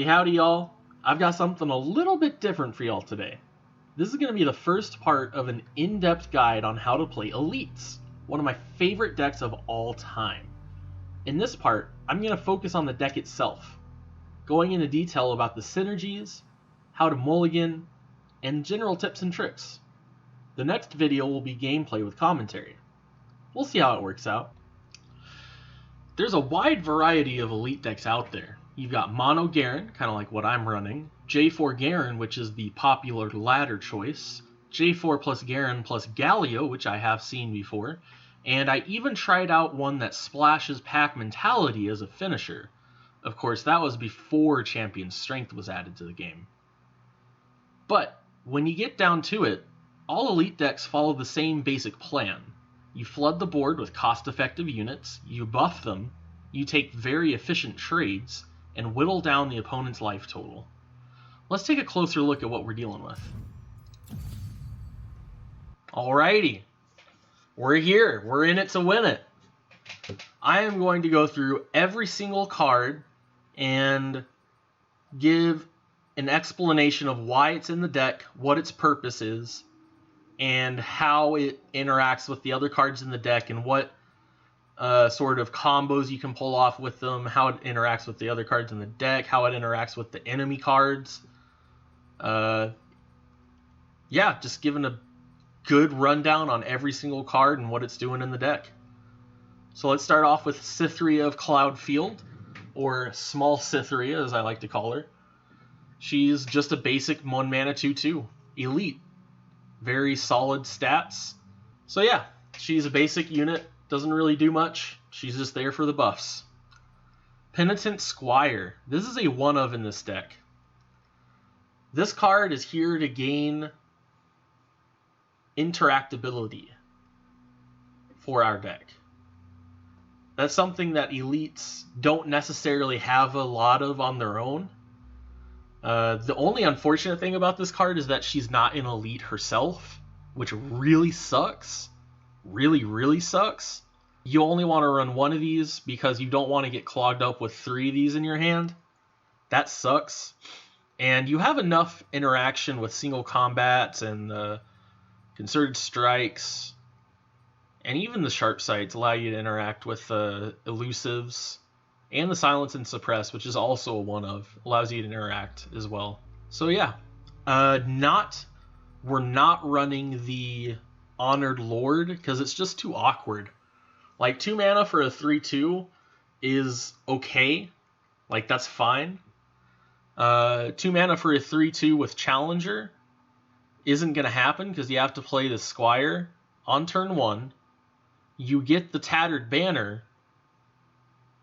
Howdy, howdy, y'all. I've got something a little bit different for y'all today. This is going to be the first part of an in-depth guide on how to play Elites, one of my favorite decks of all time. In this part, I'm going to focus on the deck itself, going into detail about the synergies, how to mulligan, and general tips and tricks. The next video will be gameplay with commentary. We'll see how it works out. There's a wide variety of Elite decks out there. You've got Mono Garen, kind of like what I'm running, J4 Garen, which is the popular ladder choice, J4 plus Garen plus Galio, which I have seen before, and I even tried out one that splashes Pack Mentality as a finisher. Of course, that was before Champion Strength was added to the game. But when you get down to it, all Elite decks follow the same basic plan. You flood the board with cost-effective units, you buff them, you take very efficient trades, and whittle down the opponent's life total. Let's take a closer look at what we're dealing with. Alrighty, we're here, we're in it to win it. I am going to go through every single card and give an explanation of why it's in the deck, what its purpose is, and how it interacts with the other cards in the deck, and what sort of combos you can pull off with them, how it interacts with the other cards in the deck, how it interacts with the enemy cards. Yeah, just giving a good rundown on every single card and what it's doing in the deck. So let's start off with Cytheria of Cloudfield, or Small Cytheria as I like to call her. She's just a basic 1 mana 2/2 Elite. Very solid stats. So yeah, she's a basic unit, doesn't really do much. She's just there for the buffs. Penitent Squire. This is a one of in this deck. This card is here to gain interactability for our deck. That's something that Elites don't necessarily have a lot of on their own. The only unfortunate thing about this card is that she's not an Elite herself, which really sucks. Really sucks. You only want to run one of these because you don't want to get clogged up with 3 of these in your hand. That sucks. And you have enough interaction with single combats and concerted strikes, and even the sharp sights allow you to interact with elusives. And the Silence and Suppress, which is also a one of, allows you to interact as well. So yeah, we're not running the Honored Lord because it's just too awkward. Like 2 mana for a 3/2 is okay, like that's fine. 2 mana for a 3/2 with Challenger isn't gonna happen because you have to play the Squire on turn 1. You get the Tattered Banner.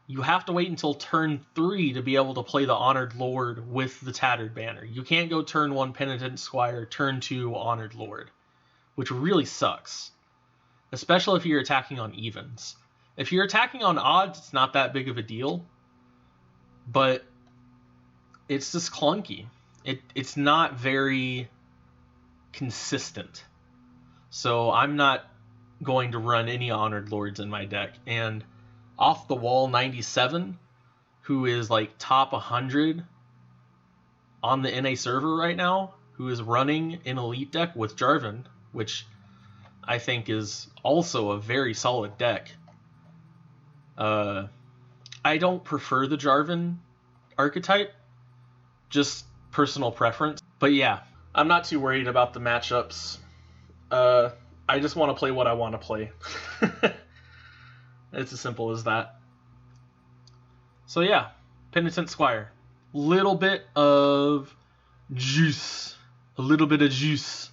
You have to wait until turn 3 to be able to play the Honored Lord with the Tattered Banner. You can't go turn 1 Penitent Squire, turn 2 Honored Lord, which really sucks, especially if you're attacking on evens. If you're attacking on odds, it's not that big of a deal, but it's just clunky. It's not very consistent. So I'm not going to run any Honored Lords in my deck. And Off the Wall 97, who is like top 100 on the NA server right now, who is running an Elite deck with Jarvan, which I think is also a very solid deck. I don't prefer the Jarvan archetype, just personal preference. But yeah, I'm not too worried about the matchups. I just want to play what I want to play. It's as simple as that. So yeah, Penitent Squire. Little bit of juice. A little bit of juice.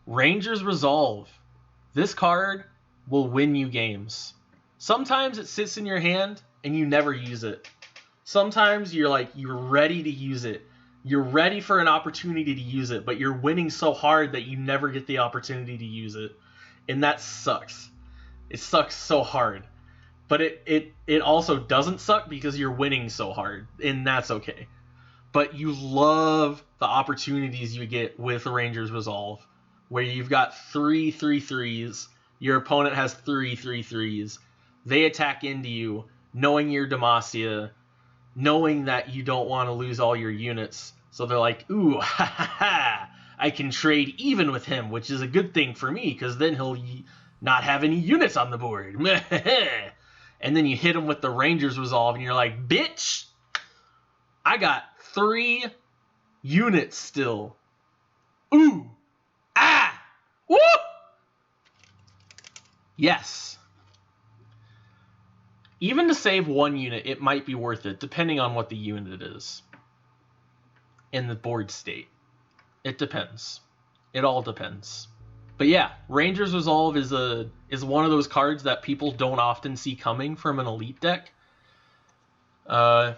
Ranger's Resolve. This card will win you games. Sometimes it sits in your hand and you never use it. Sometimes you're ready to use it. You're ready for an opportunity to use it, but you're winning so hard that you never get the opportunity to use it. And that sucks. It sucks so hard. But it also doesn't suck because you're winning so hard, and that's okay. But you love the opportunities you get with Ranger's Resolve, where you've got 3 3/3s, your opponent has 3 3/3s, they attack into you, knowing you're Demacia, knowing that you don't want to lose all your units. So they're like, ooh, ha ha ha, I can trade even with him, which is a good thing for me, because then he'll not have any units on the board. And then you hit him with the Ranger's Resolve, and you're like, bitch, I got 3 units still. Ooh, ah, woo! Yes. Even to save 1 unit, it might be worth it, depending on what the unit is in the board state. It depends. It all depends. But yeah, Ranger's Resolve is one of those cards that people don't often see coming from an elite deck. I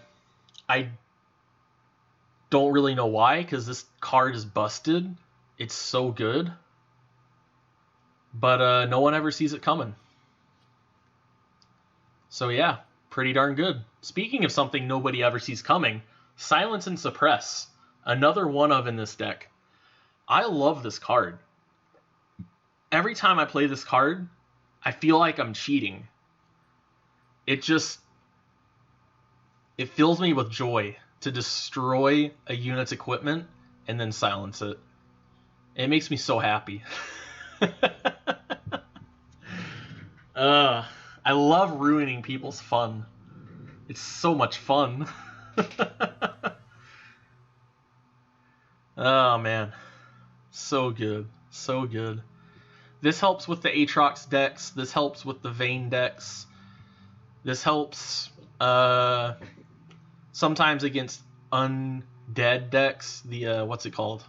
don't really know why, because this card is busted. It's so good. But no one ever sees it coming. So yeah, pretty darn good. Speaking of something nobody ever sees coming, Silence and Suppress. Another one of in this deck. I love this card. Every time I play this card, I feel like I'm cheating. It fills me with joy to destroy a unit's equipment and then silence it. It makes me so happy. I love ruining people's fun. It's so much fun. Oh man, so good, so good. This helps with the Aatrox decks. This helps with the Vayne decks. This helps sometimes against undead decks. The what's it called?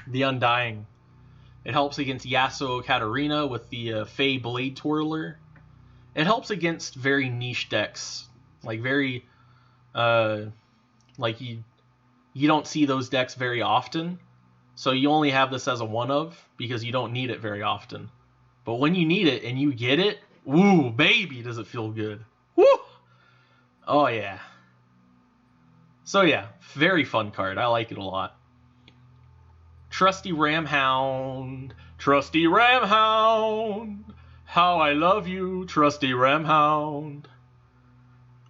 The Undying. It helps against Yasuo Katarina with the Fey Blade Twirler. It helps against very niche decks, like very, like you don't see those decks very often, so you only have this as a one of because you don't need it very often. But when you need it and you get it, woo, baby, does it feel good. Woo! Oh yeah. So yeah, very fun card. I like it a lot. Trusty Ramhound, Trusty Ramhound, how I love you, Trusty Ramhound.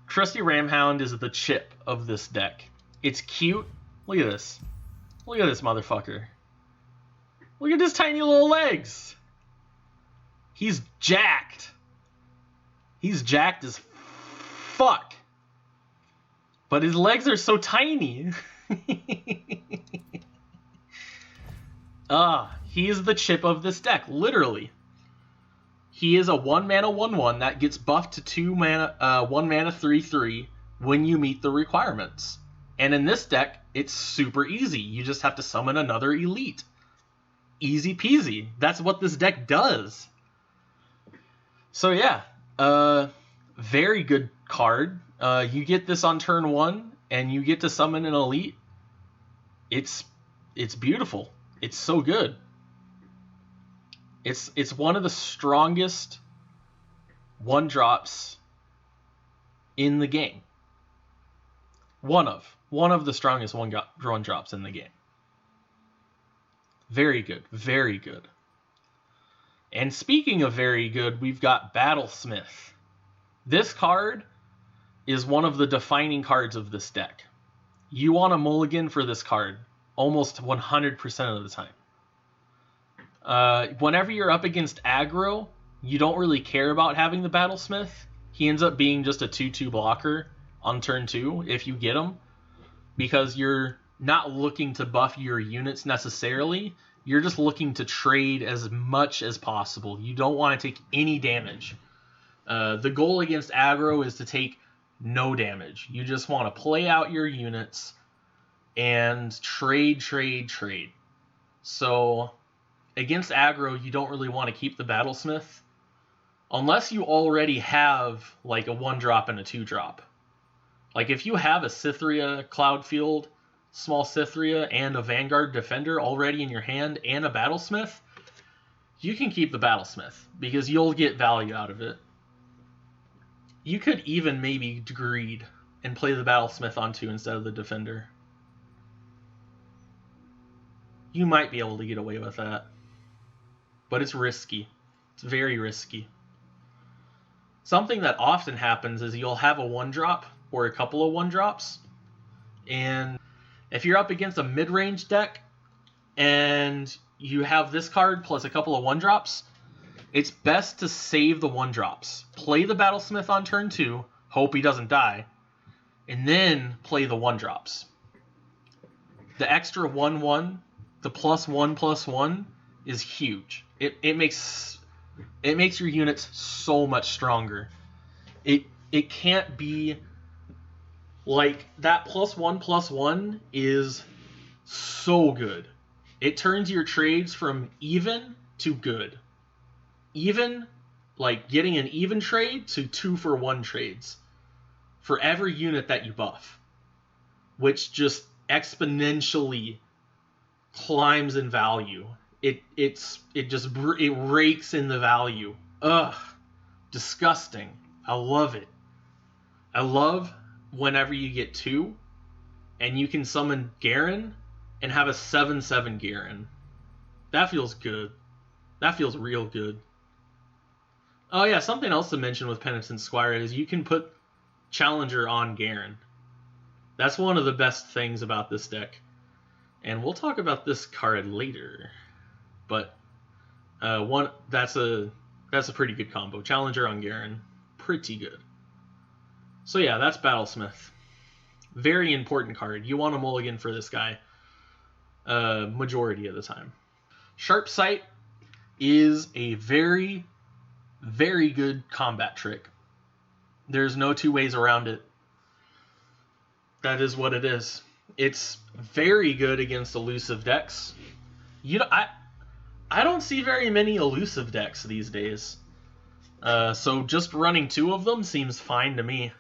Trusty Ramhound is the chip of this deck. It's cute. Look at this. Look at this motherfucker. Look at his tiny little legs. He's jacked. He's jacked as fuck. But his legs are so tiny. He is the chip of this deck, literally. He is a 1-mana 1/1 that gets buffed to 2-mana 1-mana 3/3 when you meet the requirements. And in this deck, it's super easy. You just have to summon another elite. Easy peasy. That's what this deck does. So yeah, very good card. You get this on turn 1, and you get to summon an elite. It's beautiful. It's so good. It's one of the strongest 1-drops in the game. One of the strongest 1-drops in the game. Very good, very good. And speaking of very good, we've got Battlesmith. This card is one of the defining cards of this deck. You want a mulligan for this card almost 100% of the time. Whenever you're up against aggro, you don't really care about having the Battlesmith. He ends up being just a 2/2 blocker on turn 2 if you get him, because you're not looking to buff your units necessarily. You're just looking to trade as much as possible. You don't want to take any damage. The goal against aggro is to take no damage. You just want to play out your units and trade. So against aggro, you don't really want to keep the Battlesmith unless you already have like a 1-drop and a 2-drop. Like if you have a Cytheria Cloudfield, small Cytheria, and a Vanguard Defender already in your hand and a Battlesmith, you can keep the Battlesmith because you'll get value out of it. You could even maybe greed and play the Battlesmith on 2 instead of the Defender. You might be able to get away with that. But it's risky. It's very risky. something that often happens is you'll have a 1-drop or a couple of 1-drops, and if you're up against a mid-range deck and you have this card plus a couple of 1-drops, it's best to save the 1-drops. Play the Battlesmith on turn 2, hope he doesn't die, and then play the 1-drops. The extra 1/1, the +1/+1 is huge. It makes your units so much stronger. It can't be like that +1/+1 is so good. It turns your trades from even to good. Even, like getting an even trade, to 2-for-1 trades for every unit that you buff, which just exponentially climbs in value. It rakes in the value. Ugh, disgusting. I love it. I love whenever you get 2 and you can summon Garen and have a 7/7 Garen. That feels good. That feels real good. Oh yeah, something else to mention with Penitent Squire is you can put Challenger on Garen. That's one of the best things about this deck. And we'll talk about this card later. But that's a pretty good combo. Challenger on Garen. Pretty good. So yeah, that's Battlesmith. Very important card. You want a mulligan for this guy majority of the time. Sharp Sight is a very, very good combat trick. There's no two ways around it. That is what it is. It's very good against elusive decks. I don't see very many elusive decks these days. So just running 2 of them seems fine to me.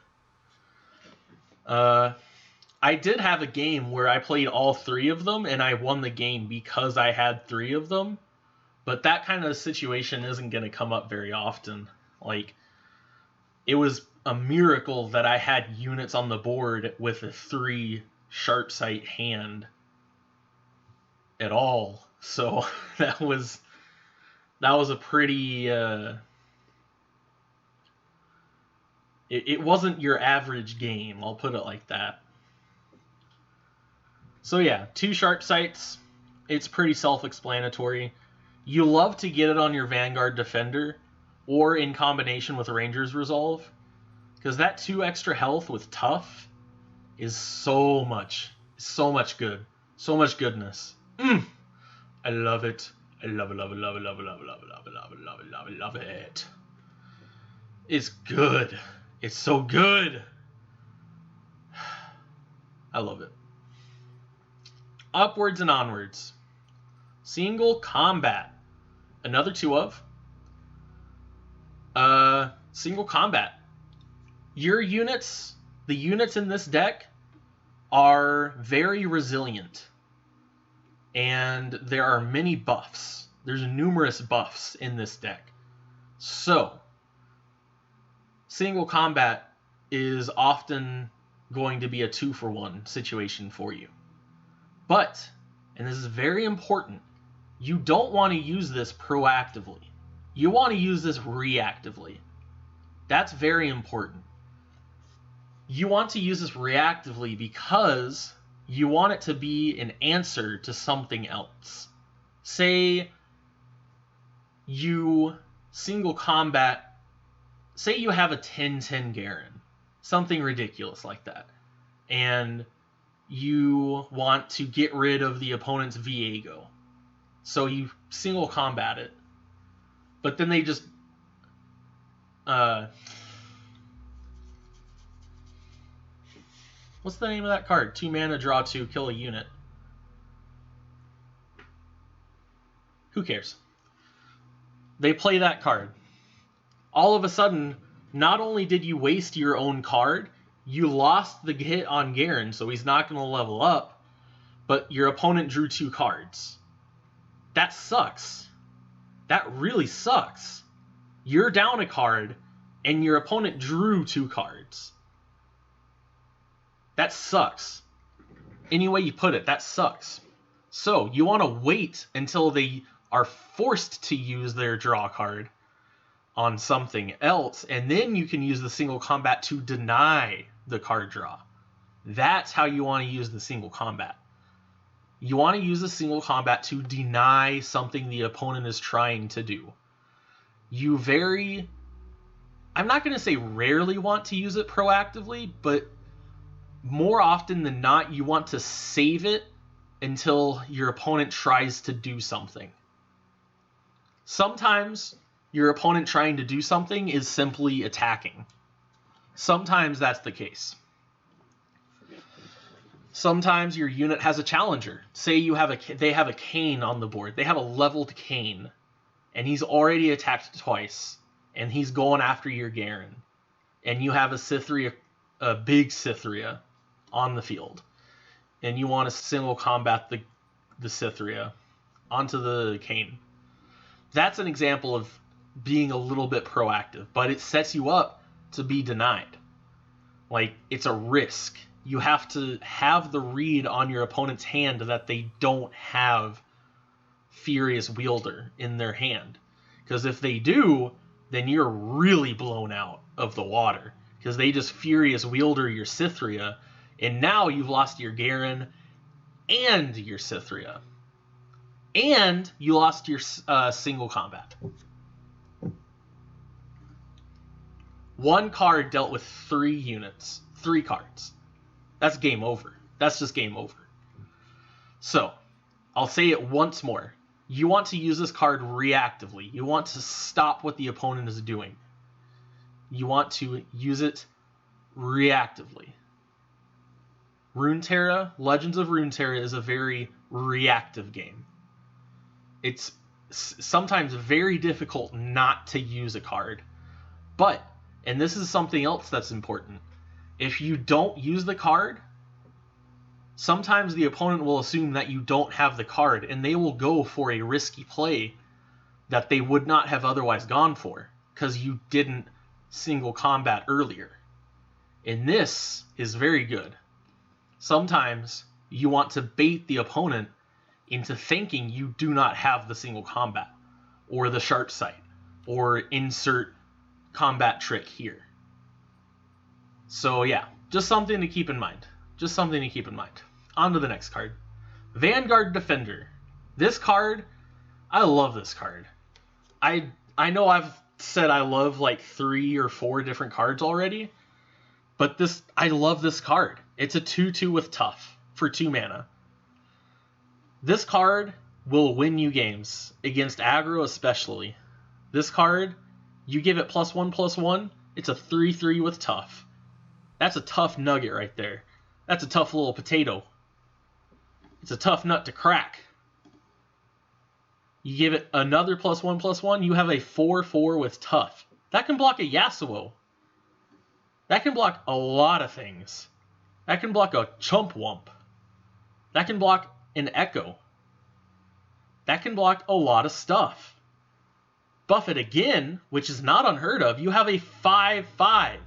I did have a game where I played all 3 of them and I won the game because I had 3 of them. But that kind of situation isn't going to come up very often. Like, it was a miracle that I had units on the board with a 3 Sharp Sight hand at all. So that was a pretty it wasn't your average game, I'll put it like that. So yeah, 2 Sharp Sights. It's pretty self-explanatory. You love to get it on your Vanguard Defender or in combination with Ranger's Resolve, because that 2 extra health with Tough is so much good. So much goodness. I love it. I love it, love it, love it, love it, love it, love it, love it, love it, love it, love it, love it. It's good. It's so good. I love it. Upwards and Onwards. Single Combat. Another 2 of. Single Combat. Your units, the units in this deck, are very resilient. And there are many buffs. There's numerous buffs in this deck. So, Single Combat is often going to be a 2-for-1 situation for you. But, and this is very important, you don't want to use this proactively. You want to use this reactively. That's very important. You want to use this reactively because you want it to be an answer to something else. Say you single combat, say you have a 10/10 Garen, something ridiculous like that, and you want to get rid of the opponent's Viego. So you single combat it, but then they just what's the name of that card? 2 mana, draw 2, kill a unit. Who cares? They play that card. All of a sudden, not only did you waste your own card, you lost the hit on Garen, so he's not going to level up, but your opponent drew 2 cards. That sucks. That really sucks. You're down a card, and your opponent drew 2 cards. That sucks. Any way you put it, that sucks. So, you want to wait until they are forced to use their draw card on something else, and then you can use the single combat to deny the card draw. That's how you want to use the single combat. You want to use the single combat to deny something the opponent is trying to do. I'm not going to say rarely want to use it proactively, but more often than not, you want to save it until your opponent tries to do something. Sometimes your opponent trying to do something is simply attacking. Sometimes that's the case. Sometimes your unit has a challenger. Say they have a Cane on the board. They have a leveled Cane, and he's already attacked twice, and he's going after your Garen. And you have a big Cytheria on the field, and you want to single combat the Cytheria onto the Cane. That's an example of being a little bit proactive, but it sets you up to be denied. Like, it's a risk. You have to have the read on your opponent's hand that they don't have Furious Wielder in their hand. Because if they do, then you're really blown out of the water. Because they just Furious Wielder your Cytheria, and now you've lost your Garen and your Cytheria. And you lost your single combat. One card dealt with 3 units. 3 cards. That's game over. That's just game over. So, I'll say it once more. You want to use this card reactively. You want to stop what the opponent is doing. You want to use it reactively. Runeterra, Legends of Runeterra is a very reactive game. It's sometimes very difficult not to use a card. But, and this is something else that's important, if you don't use the card, sometimes the opponent will assume that you don't have the card, and they will go for a risky play that they would not have otherwise gone for, because you didn't single combat earlier. And this is very good. Sometimes you want to bait the opponent into thinking you do not have the single combat, or the sharp sight, or insert combat trick here. So yeah, just something to keep in mind. Just something to keep in mind. On to the next card. Vanguard Defender. This card, I love this card. I know I've said I love like 3 or 4 different cards already, but I love this card. It's a 2/2 with tough for 2 mana. This card will win you games, against aggro especially. This card, you give it +1/+1, it's a 3/3 with tough. That's a tough nugget right there. That's a tough little potato. It's a tough nut to crack. You give it another +1/+1, you have a 4/4 with tough. That can block a Yasuo. That can block a lot of things. That can block a Chump Wump. That can block an Echo. That can block a lot of stuff. Buff it again, which is not unheard of. You have a 5/5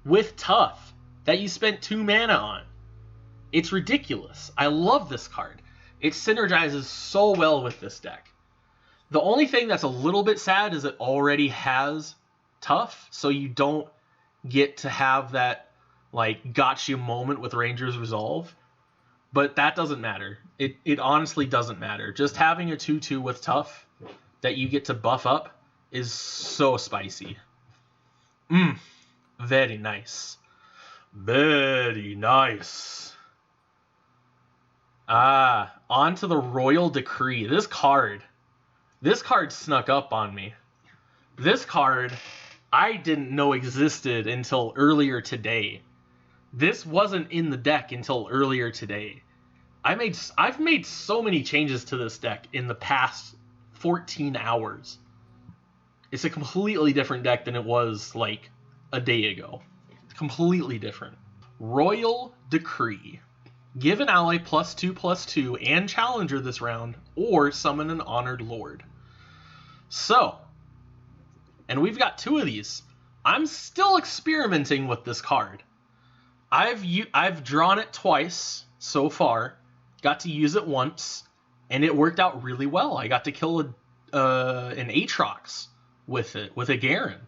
with tough that you spent 2 mana on. It's ridiculous. I love this card. It synergizes so well with this deck. The only thing that's a little bit sad is it already has tough, so you don't get to have that like gotcha moment with Ranger's Resolve. But that doesn't matter. It honestly doesn't matter. Just having a 2/2 with tough that you get to buff up is so spicy. Very nice. Very nice. On to the Royal Decree. This card snuck up on me. This card I didn't know existed until earlier today. This wasn't in the deck until earlier today. I've made so many changes to this deck in the past 14 hours. It's a completely different deck than it was like a day ago. Completely different. Royal Decree. Give an ally +2/+2 and challenger this round, or summon an honored lord. So, and we've got 2 of these. I'm still experimenting with this card. I've drawn it twice so far. Got to use it once, and it worked out really well. I got to kill an Aatrox with it, with a Garen.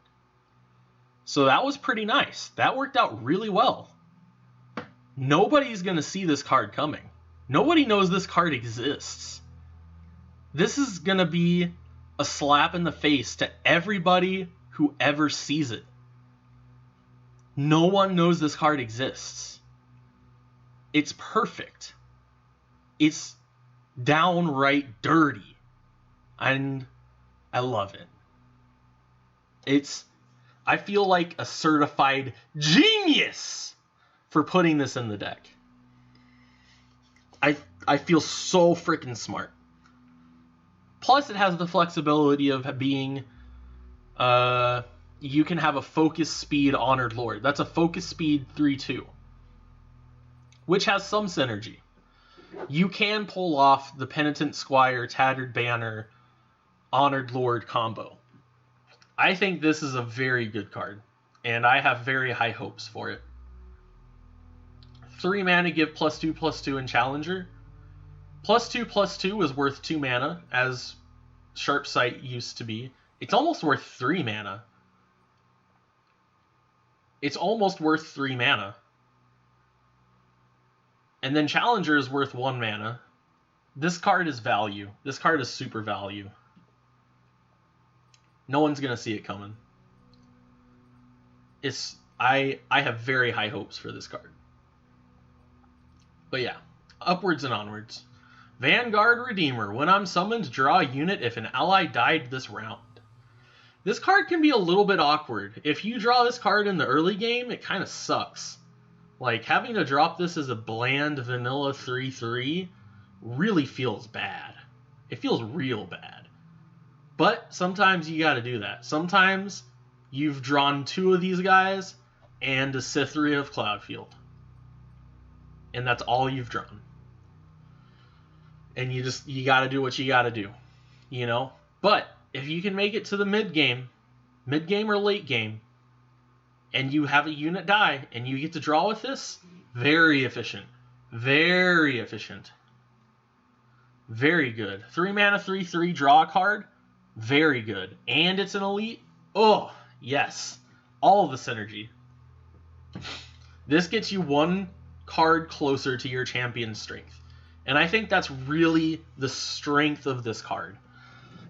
So that was pretty nice. That worked out really well. Nobody's going to see this card coming. Nobody knows this card exists. This is going to be a slap in the face to everybody who ever sees it. No one knows this card exists. It's perfect. It's downright dirty. And I love it. I feel like a certified genius for putting this in the deck. I feel so freaking smart. Plus, it has the flexibility of being, you can have a focus speed Honored Lord. That's a focus speed 3/2, which has some synergy. You can pull off the Penitent Squire, Tattered Banner, Honored Lord combo. I think this is a very good card, and I have very high hopes for it. 3 mana, give +2/+2 in Challenger. +2/+2 is worth 2 mana, as Sharp Sight used to be. It's almost worth 3 mana. It's almost worth 3 mana. And then Challenger is worth 1 mana. This card is value. This card is super value. No one's going to see it coming. I have very high hopes for this card. But yeah, upwards and onwards. Vanguard Redeemer. When I'm summoned, draw a unit if an ally died this round. This card can be a little bit awkward. If you draw this card in the early game, it kind of sucks. Like, having to drop this as a bland vanilla 3/3 really feels bad. It feels real bad. But sometimes you gotta do that. Sometimes you've drawn 2 of these guys and a Cytherea of Cloudfield. And that's all you've drawn. And you gotta do what you gotta do. You know? But if you can make it to the mid-game or late game, and you have a unit die, and you get to draw with this, very efficient. Very efficient. Very good. 3 mana, 3/3, draw a card. Very good. And it's an elite. Oh, yes. All of the synergy. This gets you 1 card closer to your champion's strength. And I think that's really the strength of this card.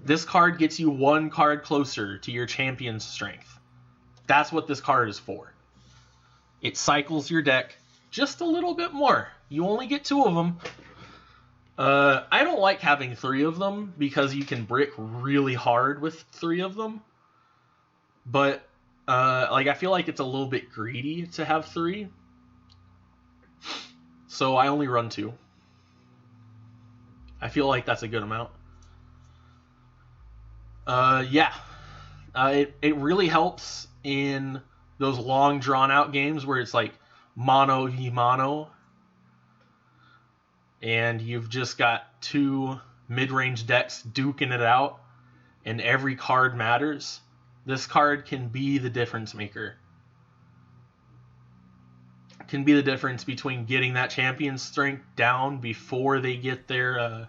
This card gets you 1 card closer to your champion's strength. That's what this card is for. It cycles your deck just a little bit more. You only get 2 of them. I don't like having 3 of them because you can brick really hard with 3 of them. But I feel like it's a little bit greedy to have 3. So I only run 2. I feel like that's a good amount. It really helps in those long drawn out games where it's like mono v mono, and you've just got 2 mid-range decks duking it out, and every card matters. This card can be the difference maker. It can be the difference between getting that champion's strength down before they get their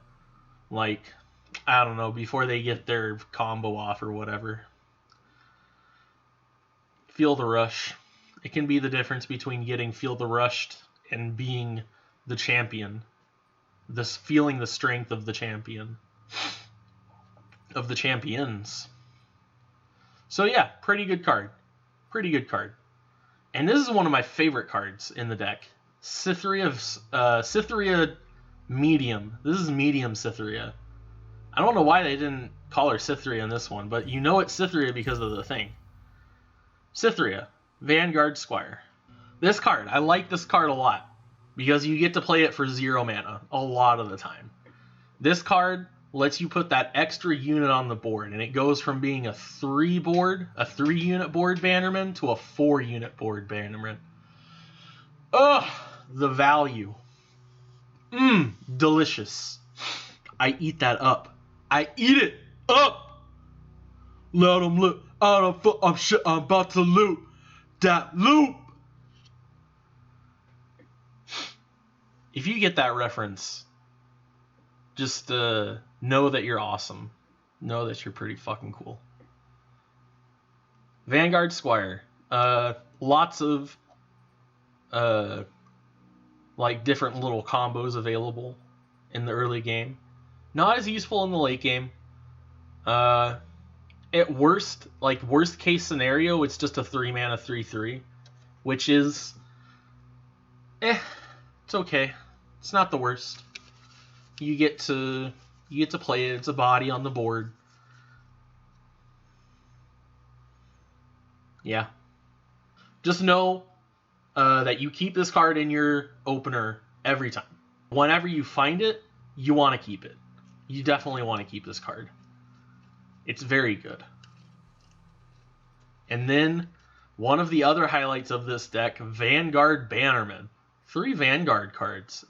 before they get their combo off or whatever. Feel the Rush. It can be the difference between getting Feel the Rushed and being the champion. Feeling the strength of the champion. Of the champions. So yeah, pretty good card. Pretty good card. And this is one of my favorite cards in the deck. Cytherea Medium. This is Medium Cytherea. I don't know why they didn't call her Cytherea in this one, but you know it's Cytherea because of the thing. Cytherea, Vanguard Squire. This card, I like this card a lot because you get to play it for 0 mana a lot of the time. This card lets you put that extra unit on the board, and it goes from being a 3-unit board Bannerman to a 4-unit board Bannerman. Ugh, the value. Delicious. I eat that up. I eat it up. Let them look. I'm about to loot that loop. If you get that reference, just know that you're awesome. Know that you're pretty fucking cool. Vanguard Squire. Lots of like different little combos available in the early game. Not as useful in the late game. At worst, like worst case scenario, it's just a 3-mana 3/3, which is it's okay. It's not the worst. You get to play it. It's a body on the board. Yeah. Just know that you keep this card in your opener every time. Whenever you find it, you want to keep it. You definitely want to keep this card. It's very good. And then one of the other highlights of this deck, Vanguard Bannerman. 3 Vanguard cards.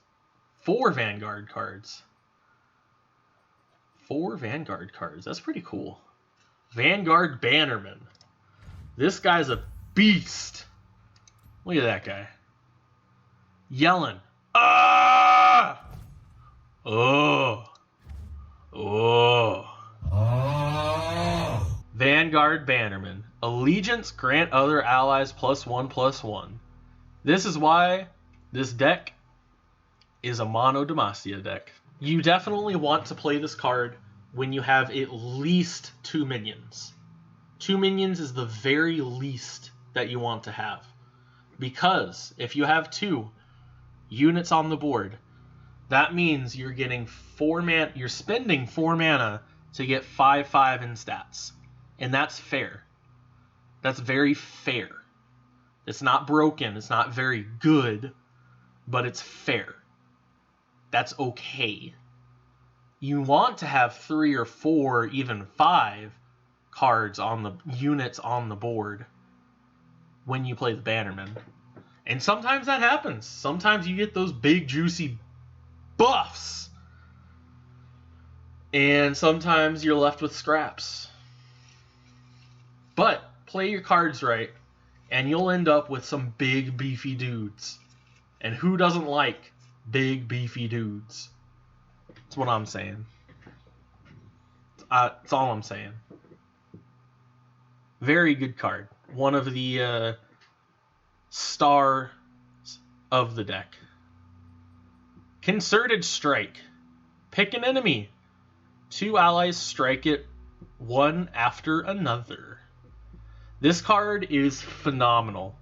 4 Vanguard cards. 4 Vanguard cards. That's pretty cool. Vanguard Bannerman. This guy's a beast. Look at that guy. Yelling. Ah! Oh. Oh. Oh. Vanguard Bannerman. Allegiance, grant other allies +1/+1. This is why this deck is a Mono Demacia deck. You definitely want to play this card when you have at least 2 minions. 2 minions is the very least that you want to have. Because if you have 2 units on the board, that means you're getting 4 mana. You're spending 4 mana to get 5/5 in stats, and that's fair. That's very fair. It's not broken. It's not very good, but it's fair. That's okay. You want to have 3 or 4, even 5 cards on the units on the board when you play the Bannerman. And sometimes that happens. Sometimes you get those big juicy buffs. And sometimes you're left with scraps. But play your cards right, and you'll end up with some big beefy dudes. And who doesn't like big beefy dudes? That's what I'm saying. That's all I'm saying. Very good card. One of the stars of the deck. Concerted Strike. Pick an enemy. 2 allies strike it one after another. This card is phenomenal.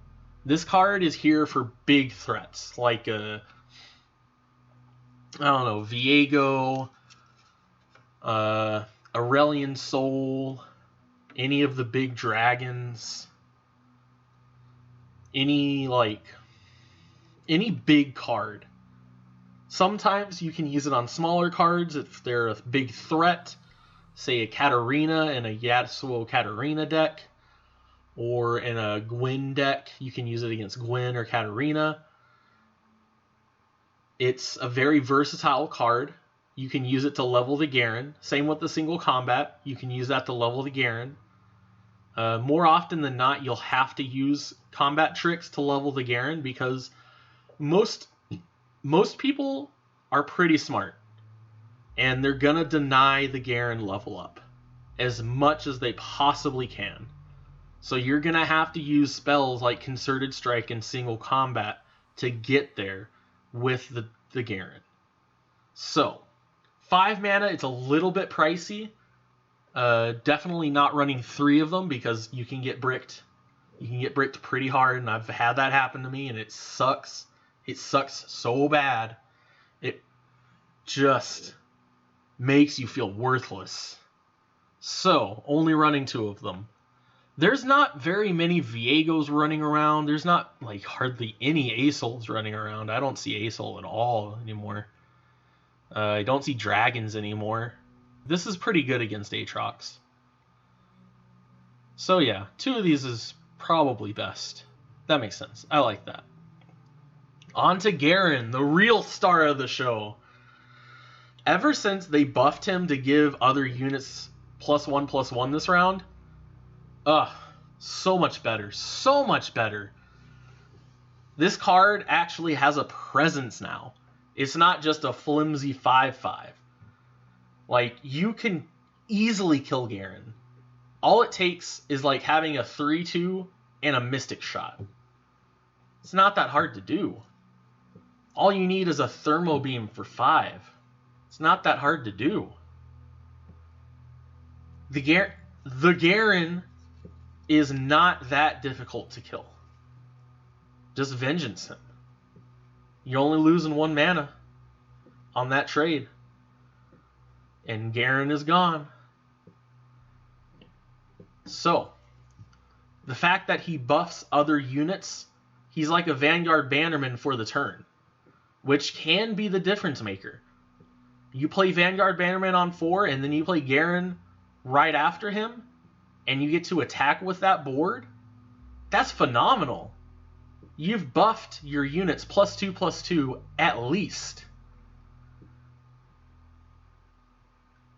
This card is here for big threats, like Viego, Aurelian Soul, any of the big dragons, any big card. Sometimes you can use it on smaller cards if they're a big threat, say a Katarina in a Yasuo Katarina deck, or in a Gwen deck, you can use it against Gwen or Katarina. It's a very versatile card. You can use it to level the Garen. Same with the single combat. You can use that to level the Garen. More often than not, you'll have to use combat tricks to level the Garen because most people are pretty smart. And they're going to deny the Garen level up as much as they possibly can. So you're going to have to use spells like Concerted Strike and Single Combat to get there with the Garen. So, 5 mana, it's a little bit pricey. Definitely not running 3 of them because you can get bricked. You can get bricked pretty hard, and I've had that happen to me, and it sucks. It sucks so bad. It just makes you feel worthless. So, only running 2 of them. There's not very many Viegos running around. There's not hardly any Asols running around. I don't see Asol at all anymore. I don't see dragons anymore. This is pretty good against Aatrox. So yeah, 2 of these is probably best. That makes sense. I like that. On to Garen, the real star of the show. Ever since they buffed him to give other units +1/+1 this round, so much better. So much better. This card actually has a presence now. It's not just a flimsy 5/5. You can easily kill Garen all it takes is like having a 3/2 and a Mystic Shot. It's not that hard to do. All you need is a Thermo Beam for 5. It's not that hard to do. The Garen is not that difficult to kill. Just Vengeance him. You're only losing 1 mana on that trade. And Garen is gone. So, the fact that he buffs other units, he's like a Vanguard Bannerman for the turn, which can be the difference maker. You play Vanguard Bannerman on 4, and then you play Garen right after him, and you get to attack with that board. That's phenomenal. You've buffed your units +2/+2 at least.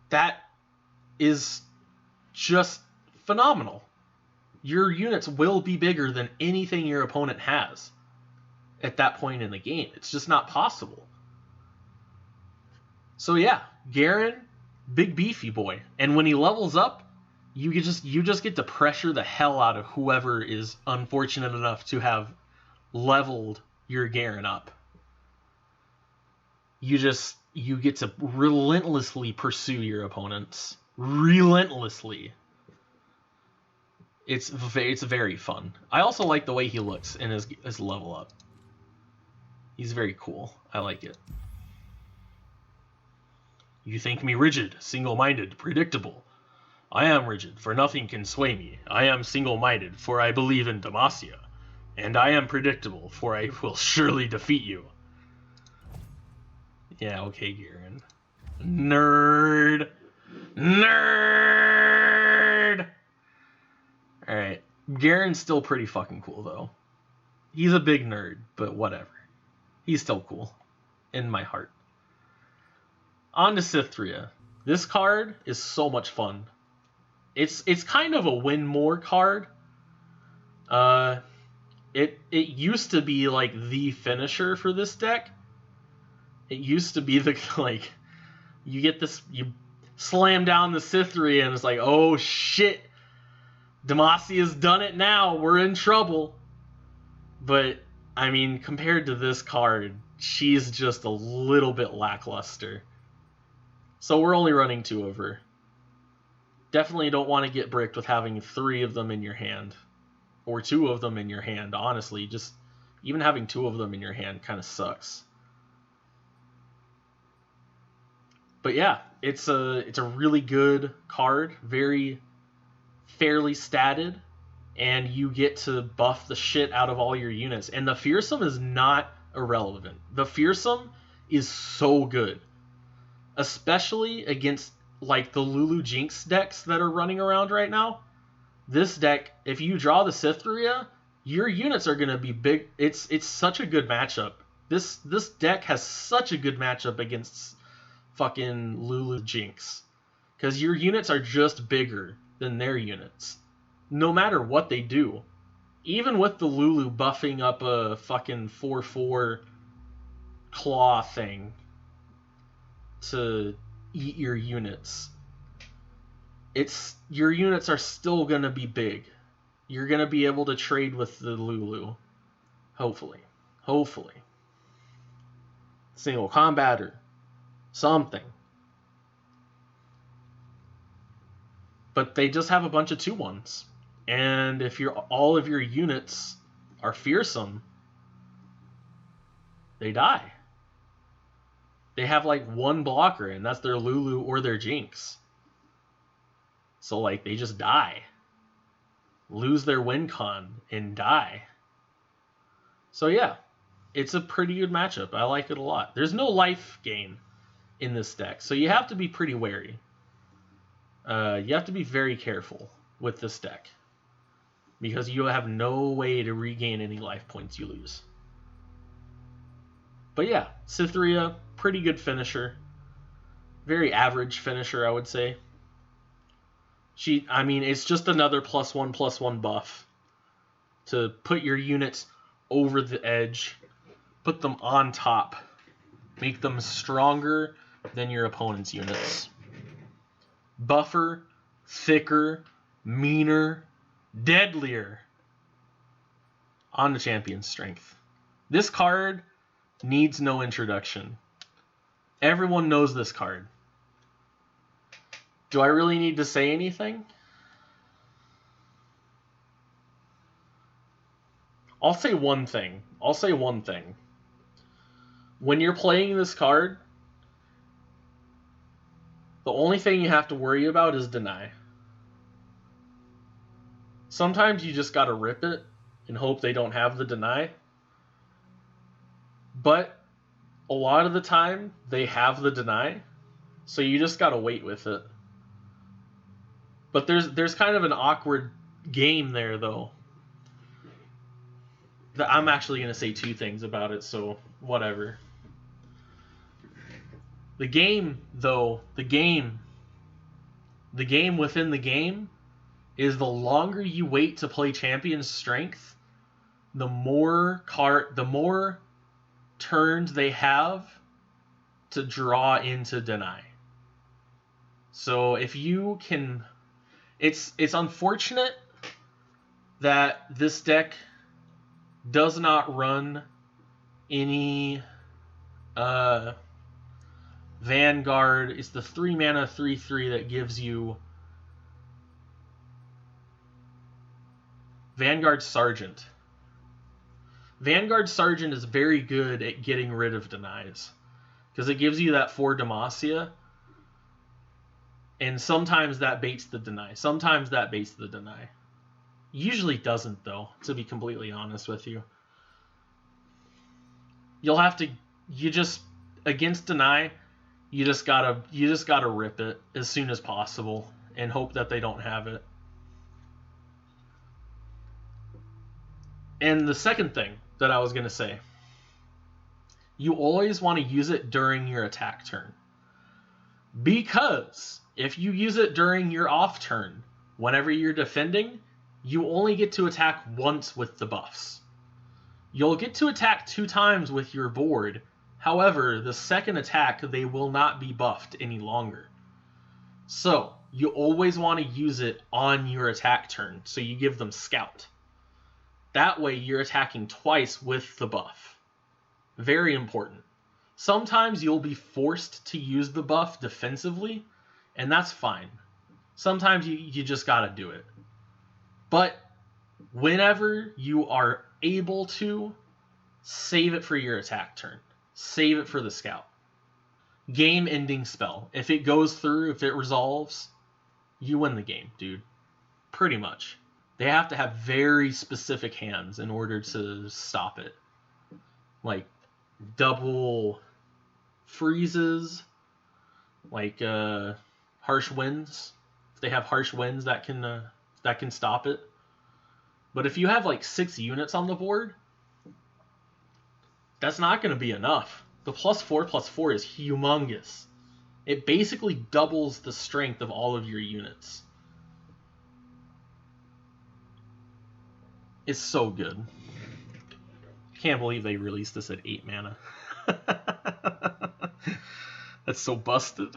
That is just phenomenal. Your units will be bigger than anything your opponent has at that point in the game. It's just not possible. So yeah, Garen, big beefy boy. And when he levels up, you just get to pressure the hell out of whoever is unfortunate enough to have leveled your Garen up. You get to relentlessly pursue your opponents. Relentlessly. It's very fun. I also like the way he looks in his level up. He's very cool. I like it. You think me rigid, single-minded, predictable. I am rigid, for nothing can sway me. I am single-minded, for I believe in Demacia. And I am predictable, for I will surely defeat you. Yeah, okay, Garen. Nerd! Nerd! Alright. Garen's still pretty fucking cool, though. He's a big nerd, but whatever. He's still cool. In my heart. On to Cythria. This card is so much fun. It's kind of a win more card. It used to be like the finisher for this deck. It used to be the like you get this, you slam down the Cythria and it's like, oh shit, Demacia's done it now. We're in trouble. But I mean, compared to this card, she's just a little bit lackluster. So we're only running 2 of her. Definitely don't want to get bricked with having 3 of them in your hand. Or 2 of them in your hand, honestly. Just even having 2 of them in your hand kind of sucks. But yeah, it's a really good card. Very fairly statted. And you get to buff the shit out of all your units. And the Fearsome is not irrelevant. The Fearsome is so good. Especially against like the Lulu Jinx decks that are running around right now. This deck, if you draw the Cythria, your units are going to be big. It's such a good matchup. This deck has such a good matchup against fucking Lulu Jinx. Because your units are just bigger than their units. No matter what they do. Even with the Lulu buffing up a fucking 4/4 claw thing to eat your units, your units are still going to be big. You're going to be able to trade with the Lulu. Hopefully. Single combat or something. But they just have a bunch of 2/1s. And if all of your units are Fearsome, they die. They have like 1 blocker, and that's their Lulu or their Jinx. So like they just die. Lose their win con and die. So yeah, it's a pretty good matchup. I like it a lot. There's no life gain in this deck, so you have to be pretty wary. You have to be very careful with this deck. Because you have no way to regain any life points you lose. But yeah, Cythria, pretty good finisher. Very average finisher, I would say. It's just another +1/+1 buff to put your units over the edge, put them on top, make them stronger than your opponent's units. Buffer, thicker, meaner, deadlier. On to Champion Strength. This card needs no introduction. Everyone knows this card. Do I really need to say anything? I'll say one thing. When you're playing this card, the only thing you have to worry about is deny. Sometimes you just gotta rip it and hope they don't have the deny. But a lot of the time, they have the deny, so you just gotta wait with it. But there's kind of an awkward game there, though. I'm actually going to say two things about it, so whatever. The game within the game is the longer you wait to play Champion Strength, the more turns they have to draw into deny. So if you can, it's unfortunate that this deck does not run any Vanguard. It's the 3 mana 3/3 that gives you Vanguard Sergeant. Vanguard Sergeant is very good at getting rid of denies because it gives you that 4 Demacia, and sometimes that baits the deny. Usually doesn't, though, to be completely honest with you. Against deny, you just gotta rip it as soon as possible and hope that they don't have it. And the second thing that I was gonna say, you always want to use it during your attack turn. Because if you use it during your off turn, whenever you're defending, you only get to attack once with the buffs. You'll get to attack 2 times with your board. However, the second attack, they will not be buffed any longer. So, you always want to use it on your attack turn, so you give them Scout. That way, you're attacking twice with the buff. Very important. Sometimes you'll be forced to use the buff defensively, and that's fine. Sometimes you just gotta do it. But whenever you are able to, save it for your attack turn. Save it for the Scout. Game-ending spell. If it goes through, if it resolves, you win the game, dude. Pretty much. They have to have very specific hands in order to stop it. Like double freezes, like harsh winds. If they have harsh winds, that can stop it. But if you have like 6 units on the board, that's not going to be enough. The +4/+4 is humongous. It basically doubles the strength of all of your units. It's so good. Can't believe they released this at 8 mana. That's so busted.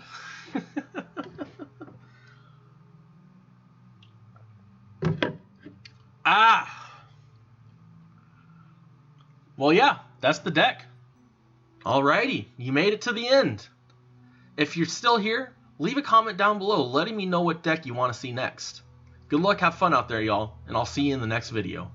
Well, yeah, that's the deck. Alrighty, you made it to the end. If you're still here, leave a comment down below letting me know what deck you want to see next. Good luck, have fun out there, y'all, and I'll see you in the next video.